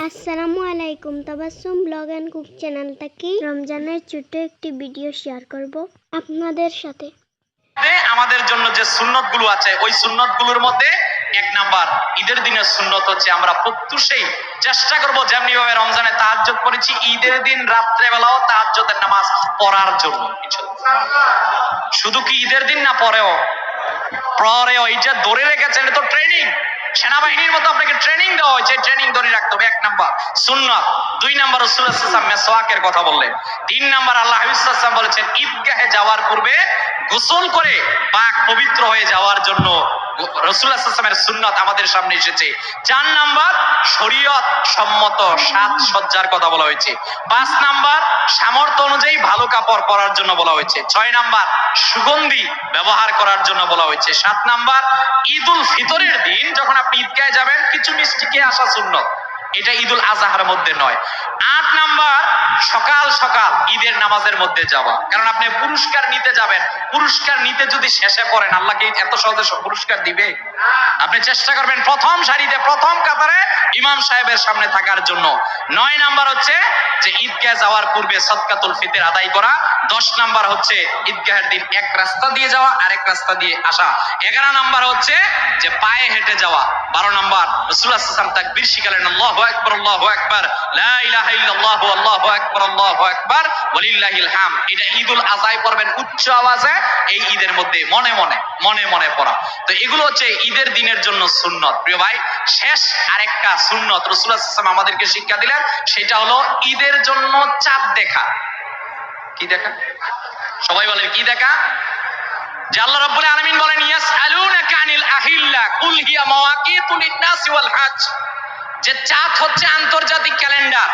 আসসালামু আলাইকুম। Tabassum blog and cook channel থেকে রমজানের ছোট্ট একটি ভিডিও শেয়ার করব আপনাদের সাথে। আমাদের জন্য যে সুন্নতগুলো আছে ওই সুন্নতগুলোর মধ্যে এক নাম্বার ঈদের দিনের সুন্নত হচ্ছে আমরা প্রত্যুষেই চেষ্টা করব যেমনি ভাবে রমজানে তাহাজ্জুদ পড়েছি ঈদের দিন রাত্রে বেলাও তাহাজ্জুদের নামাজ পড়ার জন্য। শুধু কি ঈদের দিন না, পরেও এইটা ধরে রেখেছেন, এটা তো ট্রেনিং। সেনাবাহিনীর মতো আপনাকে ট্রেনিং দেওয়া হয়েছে, ট্রেনিং ধরে রাখতে হবে। এক নাম্বার সুন্নাত। দুই নাম্বার রাসূলুল্লাহ সাল্লাল্লাহু আলাইহি ওয়াসাল্লাম মেসওয়াকের কথা বললেন। তিন নাম্বার আল্লাহ হাবিব সাল্লাল্লাহু আলাইহি ওয়াসাল্লাম বলেছেন ঈদগাহে যাওয়ার পূর্বে গোসল করে পাক পবিত্র হয়ে যাওয়ার জন্য রাসূলুল্লাহ সাল্লাল্লাহু আলাইহি ওয়াসাল্লামের সুন্নাত আমাদের সামনে এসেছে। চার নাম্বার শরীয়ত সম্মত সাজসজ্জার কথা বলা হয়েছে। পাঁচ নাম্বার সামর্থ্য অনুযায়ী ভালো কাপড় পরার জন্য বলা হয়েছে। ছয় নাম্বার সুগন্ধি ব্যবহার করার জন্য বলা হয়েছে। সাত নাম্বার ঈদুল ফিতরের দিন যখন আপনি ঈদগাহে যাবেন কিছু মিষ্টি খেয়ে আসা সুন্নত, এটা ঈদুল আজহার মধ্যে নয়। আট নাম্বার সকাল সকাল ঈদের নামাজের মধ্যে যাওয়া, কারণ আপনি পুরস্কার নিতে যাবেন, পুরস্কার নিতে যদি শেষে পড়েন আল্লাহ কি এত সহজে পুরস্কার দিবে? আপনি চেষ্টা করবেন প্রথম সারিতে প্রথম কাতারে ইমাম সাহেবের সামনে থাকার জন্য। নয় নাম্বার হচ্ছে যে ঈদগাহে যাওয়ার পূর্বে সদকাতুল ফিতর আদায় করা। 10 নাম্বার হচ্ছে ঈদগাহের দিন এক রাস্তা দিয়ে যাওয়া আরেক রাস্তা দিয়ে আসা। 11 নাম্বার হচ্ছে যে পায়ে হেঁটে যাওয়া। 12 নাম্বার রাসূলুল্লাহ সাল্লাল্লাহু আলাইহি ওয়াসাল্লাম তাকবীর শিখালেন, আল্লাহু আকবার আল্লাহু আকবার লা ইলাহা ইল্লাল্লাহু আল্লাহু আকবার আল্লাহু আকবার ওয়ালিল্লাহিল হামদ। এটা ঈদুল আজহায় পড়বেন উচ্চ আওয়াজে, এই ঈদের মধ্যে মনে মনে পড়া। তো এগুলো হচ্ছে ঈদের দিনের জন্য সুন্নত। প্রিয় ভাই, শেষ আরেকটা সুন্নত রাসূলুল্লাহ সাল্লাল্লাহু আলাইহি ওয়াসাল্লাম আমাদেরকে শিক্ষা দিলেন, সেটা হলো ঈদের জন্য চাঁদ দেখা। কি দেখা? সবাই বলেন কি দেখা? যে আল্লাহ রাব্বুল আলামিন বলেন ইয়াসআলুনাকা আনিল আহিল্লা কুল হিয়া মাওয়াকিতু লিন-নাসি ওয়াল হজ। যে চাঁদ হচ্ছে আন্তর্জাতিক ক্যালেন্ডার।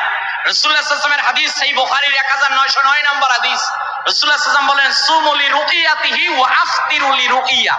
রাসূলুল্লাহ সাল্লাল্লাহু আলাইহি ওয়াসাল্লামের হাদিস সহিহ বুখারীর 1909 নম্বর হাদিস। রাসূলুল্লাহ সাল্লাল্লাহু আলাইহি ওয়াসাল্লাম বলেন সুমু লিরুকিয়াতিহি ওয়া আফতিরু লিরুকিয়া।